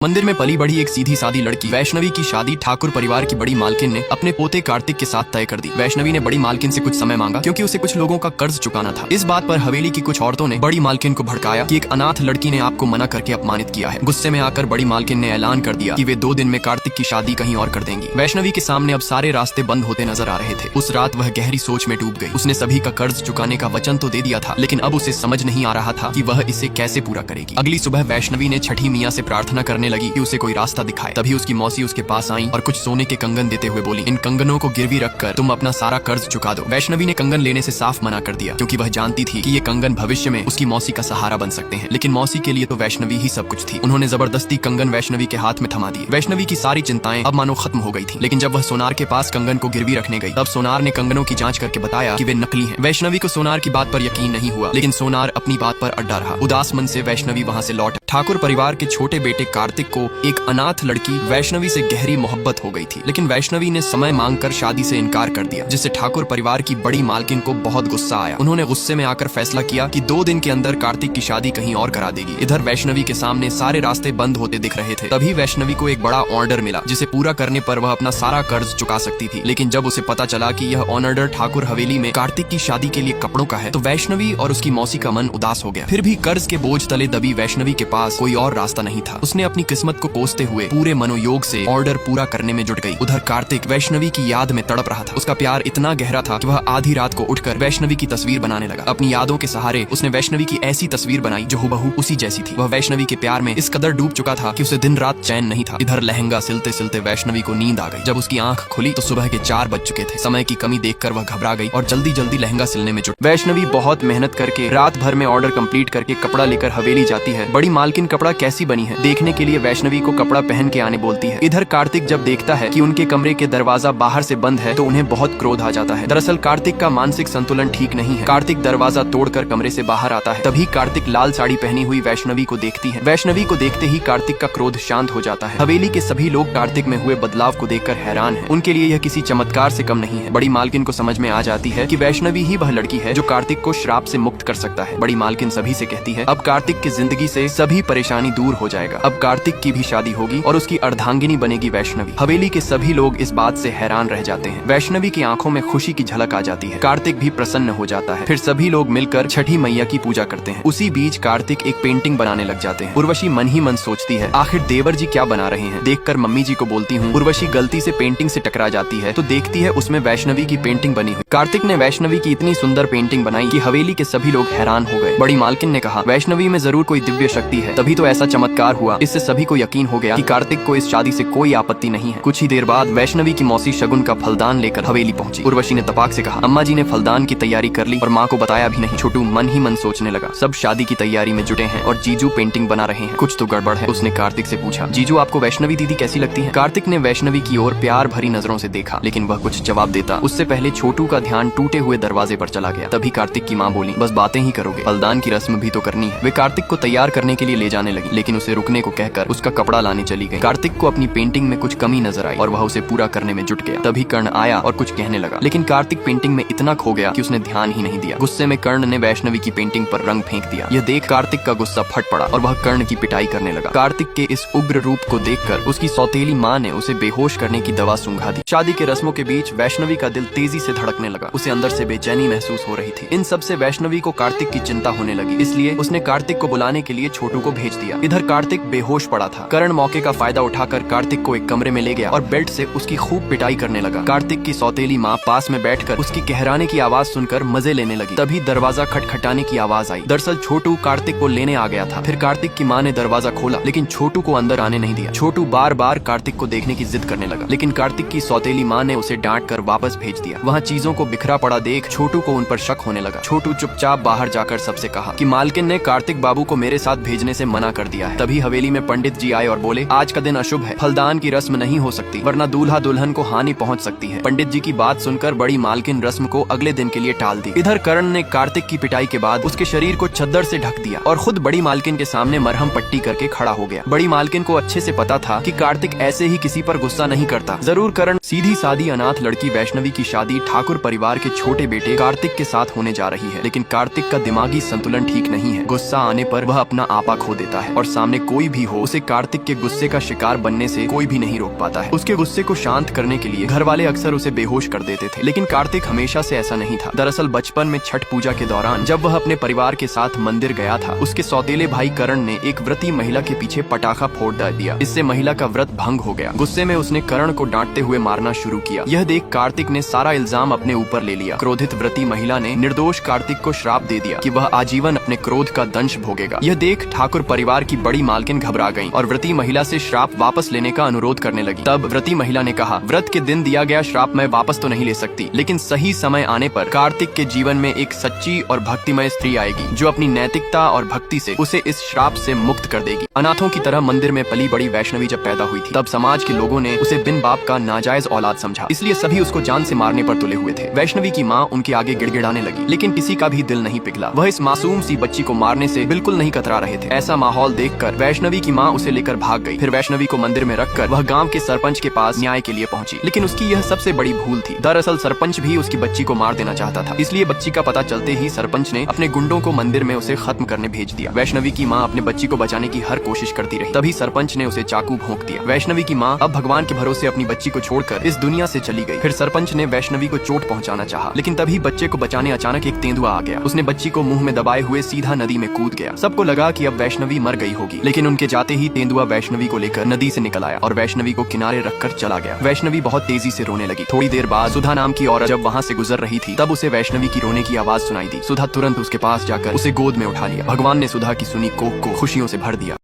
मंदिर में पली बढ़ी एक सीधी सादी लड़की वैष्णवी की शादी ठाकुर परिवार की बड़ी मालकिन ने अपने पोते कार्तिक के साथ तय कर दी। वैष्णवी ने बड़ी मालकिन से कुछ समय मांगा क्योंकि उसे कुछ लोगों का कर्ज चुकाना था। इस बात पर हवेली की कुछ औरतों ने बड़ी मालकिन को भड़काया कि एक अनाथ लड़की ने आपको मना करके अपमानित किया है। गुस्से में आकर बड़ी मालकिन ने ऐलान कर दिया कि वे 2 दिन में कार्तिक की शादी कहीं और कर देंगी। वैष्णवी के सामने अब सारे रास्ते बंद होते नजर आ रहे थे। उस रात वह गहरी सोच में डूब गई। उसने सभी का कर्ज चुकाने का वचन तो दे दिया था, लेकिन अब उसे समझ नहीं आ रहा था कि वह इसे कैसे पूरा करेगी। अगली सुबह वैष्णवी ने छठी मियाँ से प्रार्थना करने लगी कि उसे कोई रास्ता दिखाए। तभी उसकी मौसी उसके पास आई और कुछ सोने के कंगन देते हुए बोली, इन कंगनों को गिरवी रखकर तुम अपना सारा कर्ज चुका दो। वैष्णवी ने कंगन लेने से साफ मना कर दिया क्योंकि वह जानती थी कि ये कंगन भविष्य में उसकी मौसी का सहारा बन सकते हैं। लेकिन मौसी के लिए तो वैष्णवी ही सब कुछ थी। उन्होंने जबरदस्ती कंगन वैष्णवी के हाथ में थमा दिए। वैष्णवी की सारी चिंताएं अब मानो खत्म हो गई थी। लेकिन जब वह सोनार के पास कंगन को गिरवी रखने गई, तब सोनार ने कंगनों की जांच करके बताया कि वे नकली हैं। वैष्णवी को सोनार की बात पर यकीन नहीं हुआ, लेकिन सोनार अपनी बात पर अड्डा रहा। उदास मन से वैष्णवी वहां से लौट। ठाकुर परिवार के छोटे बेटे कार्तिक को एक अनाथ लड़की वैष्णवी से गहरी मोहब्बत हो गई थी, लेकिन वैष्णवी ने समय मांगकर शादी से इनकार कर दिया, जिससे ठाकुर परिवार की बड़ी मालकिन को बहुत गुस्सा आया। उन्होंने गुस्से में आकर फैसला किया कि 2 दिन के अंदर कार्तिक की शादी कहीं और करा देगी। इधर वैष्णवी के सामने सारे रास्ते बंद होते दिख रहे थे। तभी वैष्णवी को एक बड़ा ऑर्डर मिला, जिसे पूरा करने पर वह अपना सारा कर्ज चुका सकती थी। लेकिन जब उसे पता चला कि यह ऑर्डर ठाकुर हवेली में कार्तिक की शादी के लिए कपड़ों का है, तो वैष्णवी और उसकी मौसी का मन उदास हो गया। फिर भी कर्ज के बोझ तले दबी वैष्णवी के पास कोई और रास्ता नहीं था। उसने अपनी किस्मत को कोसते हुए पूरे मनोयोग से ऑर्डर पूरा करने में जुट गई। उधर कार्तिक वैष्णवी की याद में तड़प रहा था। उसका प्यार इतना गहरा था कि वह आधी रात को उठकर वैष्णवी की तस्वीर बनाने लगा। अपनी यादों के सहारे उसने वैष्णवी की ऐसी तस्वीर बनाई जो हुबहू उसी जैसी थी। वह वैष्णवी के प्यार में इस कदर डूब चुका था कि उसे दिन रात चैन नहीं था। इधर लहंगा सिलते सिलते वैष्णवी को नींद आ गई। जब उसकी आंख खुली तो सुबह के 4 बज चुके थे। समय की कमी देखकर वह घबरा गई और जल्दी जल्दी लहंगा सिलने में जुट। वैष्णवी बहुत मेहनत करके रात भर में ऑर्डर कंप्लीट करके कपड़ा लेकर हवेली जाती है। बड़ी मालकिन कपड़ा कैसी बनी है देखने के लिए वैष्णवी को कपड़ा पहन के आने बोलती है। इधर कार्तिक जब देखता है कि उनके कमरे के दरवाजा बाहर से बंद है तो उन्हें बहुत क्रोध आ जाता है। दरअसल कार्तिक का मानसिक संतुलन ठीक नहीं है। कार्तिक दरवाजा तोड़कर कमरे से बाहर आता है। तभी कार्तिक लाल साड़ी पहनी हुई वैष्णवी को देखती है। वैष्णवी को देखते ही कार्तिक का क्रोध शांत हो जाता है। हवेली के सभी लोग कार्तिक में हुए बदलाव को देखकर हैरान हैं। उनके लिए यह किसी चमत्कार से कम नहीं है। बड़ी मालकिन को समझ में आ जाती है कि वैष्णवी ही वह लड़की है जो कार्तिक को श्राप से मुक्त कर सकता है। बड़ी मालकिन सभी से कहती है, अब कार्तिक की जिंदगी से सभी परेशानी दूर हो जाएगा। अब कार्तिक की भी शादी होगी और उसकी अर्धांगिनी बनेगी वैष्णवी। हवेली के सभी लोग इस बात से हैरान रह जाते हैं। वैष्णवी की आंखों में खुशी की झलक आ जाती है। कार्तिक भी प्रसन्न हो जाता है। फिर सभी लोग मिलकर छठी मैया की पूजा करते हैं। उसी बीच कार्तिक एक पेंटिंग बनाने लग जाते हैं। उर्वशी मन ही मन सोचती है, आखिर देवर जी क्या बना रहे हैं। देखकर मम्मी जी को बोलती हूँ। उर्वशी गलती से पेंटिंग से टकरा जाती है तो देखती है उसमें वैष्णवी की पेंटिंग बनी हुई। कार्तिक ने वैष्णवी की इतनी सुंदर पेंटिंग बनाई कि हवेली के सभी लोग हैरान हो गए। बड़ी मालकिन ने कहा, वैष्णवी में जरूर कोई दिव्य शक्ति है, तभी तो ऐसा चमत्कार हुआ। इससे सभी को यकीन हो गया कि कार्तिक को इस शादी से कोई आपत्ति नहीं है। कुछ ही देर बाद वैष्णवी की मौसी शगुन का फलदान लेकर हवेली पहुंची। उर्वशी ने तपाक से कहा, अम्मा जी ने फलदान की तैयारी कर ली और माँ को बताया भी नहीं। छोटू मन ही मन सोचने लगा, सब शादी की तैयारी में जुटे हैं और जीजू पेंटिंग बना रहे हैं, कुछ तो गड़बड़ है। उसने कार्तिक से पूछा, जीजू आपको वैष्णवी दीदी कैसी लगती है। कार्तिक ने वैष्णवी की ओर प्यार भरी नजरों से देखा, लेकिन वह कुछ जवाब देता उससे पहले छोटू का ध्यान टूटे हुए दरवाजे पर चला गया। तभी कार्तिक की माँ बोली, बस बातें ही करोगे, फलदान की रस्म भी तो करनी है। वे कार्तिक को तैयार करने के लिए ले जाने लगी, लेकिन उसे रुकने को कहकर उसका कपड़ा लाने चली गई। कार्तिक को अपनी पेंटिंग में कुछ कमी नजर आई और वह उसे पूरा करने में जुट गया। तभी कर्ण आया और कुछ कहने लगा, लेकिन कार्तिक पेंटिंग में इतना खो गया कि उसने ध्यान ही नहीं दिया। गुस्से में कर्ण ने वैष्णवी की पेंटिंग पर रंग फेंक दिया। यह देख कार्तिक का गुस्सा फट पड़ा और वह कर्ण की पिटाई करने लगा। कार्तिक के इस उग्र रूप को देखकर उसकी सौतेली माँ ने उसे बेहोश करने की दवा सूंघा दी। शादी के रस्मों के बीच वैष्णवी का दिल तेजी से धड़कने लगा। उसे अंदर से बेचैनी महसूस हो रही थी। इन सब से वैष्णवी को कार्तिक की चिंता होने लगी, इसलिए उसने कार्तिक को बुलाने के लिए छोटू को भेज दिया। इधर कार्तिक बेहोश पड़ा था। कर्ण मौके का फायदा उठाकर कार्तिक को एक कमरे में ले गया और बेल्ट से उसकी खूब पिटाई करने लगा। कार्तिक की सौतेली माँ पास में बैठकर उसकी कहराने की आवाज सुनकर मजे लेने लगी। तभी दरवाजा खटखटाने की आवाज आई। दरअसल छोटू कार्तिक को लेने आ गया था। फिर कार्तिक की माँ ने दरवाजा खोला, लेकिन छोटू को अंदर आने नहीं दिया। छोटू बार बार कार्तिक को देखने की जिद करने लगा, लेकिन कार्तिक की सौतेली माँ ने उसे डांट कर वापस भेज दिया। वहाँ चीजों को बिखरा पड़ा देख छोटू को उन पर शक होने लगा। छोटू चुपचाप बाहर जाकर सबसे कहा कि मालकिन ने कार्तिक बाबू को मेरे साथ भेजने से मना कर दिया है। तभी हवेली में पंडित जी आए और बोले, आज का दिन अशुभ है, फलदान की रस्म नहीं हो सकती, वरना दूल्हा दुल्हन को हानि पहुंच सकती है। पंडित जी की बात सुनकर बड़ी मालकिन रस्म को अगले दिन के लिए टाल दी। इधर कर्ण ने कार्तिक की पिटाई के बाद उसके शरीर को चद्दर से ढक दिया और खुद बड़ी मालकिन के सामने मरहम पट्टी करके खड़ा हो गया। बड़ी मालकिन को अच्छे से पता था कि कार्तिक ऐसे ही किसी पर गुस्सा नहीं करता। जरूर कर्ण सीधी सादी अनाथ लड़की वैष्णवी की शादी ठाकुर परिवार के छोटे बेटे कार्तिक के साथ होने जा रही है, लेकिन कार्तिक का दिमागी संतुलन ठीक नहीं है। गुस्सा आने पर वह अपना आपा खो देता है और सामने कोई भी हो उसे कार्तिक के गुस्से का शिकार बनने से कोई भी नहीं रोक पाता है। उसके गुस्से को शांत करने के लिए घर वाले अक्सर उसे बेहोश कर देते थे, लेकिन कार्तिक हमेशा से ऐसा नहीं था। दरअसल बचपन में छठ पूजा के दौरान जब वह अपने परिवार के साथ मंदिर गया था, उसके सौतेले भाई करण ने एक व्रती महिला के पीछे पटाखा फोड़ डाल दिया। इससे महिला का व्रत भंग हो गया। गुस्से में उसने करण को डांटते हुए मारना शुरू किया। यह देख कार्तिक ने सारा इल्जाम अपने ऊपर ले लिया। क्रोधित व्रती महिला ने निर्दोष कार्तिक को श्राप दे दिया कि वह आजीवन अपने क्रोध का दंश भोगेगा। यह देख ठाकुर परिवार की बड़ी मालकिन घबरा गई और व्रती महिला से श्राप वापस लेने का अनुरोध करने लगी। तब व्रती महिला ने कहा, व्रत के दिन दिया गया श्राप मैं वापस तो नहीं ले सकती, लेकिन सही समय आने पर कार्तिक के जीवन में एक सच्ची और भक्तिमय स्त्री आएगी जो अपनी नैतिकता और भक्ति से उसे इस श्राप से मुक्त कर देगी। अनाथों की तरह मंदिर में पली बड़ी वैष्णवी जब पैदा हुई थी, तब समाज के लोगों ने उसे बिन बाप का नाजायज औलाद समझा, इसलिए सभी उसको जान से मारने पर तुले हुए थे। वैष्णवी की माँ उनके आगे गिड़गिड़ाने लगी, लेकिन किसी का भी दिल नहीं पिघला। वह इस मासूम सी बच्ची को मारने से बिल्कुल नहीं कतरा रहे थे। ऐसा माहौल देखकर वैष्णवी की माँ उसे लेकर भाग गई। फिर वैष्णवी को मंदिर में रखकर वह गांव के सरपंच के पास न्याय के लिए पहुंची, लेकिन उसकी यह सबसे बड़ी भूल थी। दरअसल सरपंच भी उसकी बच्ची को मार देना चाहता था, इसलिए बच्ची का पता चलते ही सरपंच ने अपने गुंडों को मंदिर में उसे खत्म करने भेज दिया। वैष्णवी की माँ अपने बच्ची को बचाने की हर कोशिश करती रही, तभी सरपंच ने उसे चाकू भोंक दिया। वैष्णवी की माँ अब भगवान के भरोसे अपनी बच्ची को छोड़कर इस दुनिया से चली गई। फिर सरपंच ने वैष्णवी को चोट पहुंचाना चाहा, लेकिन तभी बच्चे को बचाने अचानक एक तेंदुआ आ गया। उसने बच्ची को मुंह में दबाए हुए सीधा नदी में कूद गया। सबको लगा कि अब वैष्णवी मर गई होगी, लेकिन उनके जाते ही तेंदुआ वैष्णवी को लेकर नदी से निकल आया और वैष्णवी को किनारे रखकर चला गया। वैष्णवी बहुत तेजी से रोने लगी। थोड़ी देर बाद सुधा नाम की औरत जब वहाँ से गुजर रही थी, तब उसे वैष्णवी की रोने की आवाज सुनाई दी। सुधा तुरंत उसके पास जाकर उसे गोद में उठा लिया। भगवान ने सुधा की सुनी कोख को खुशियों से भर दिया।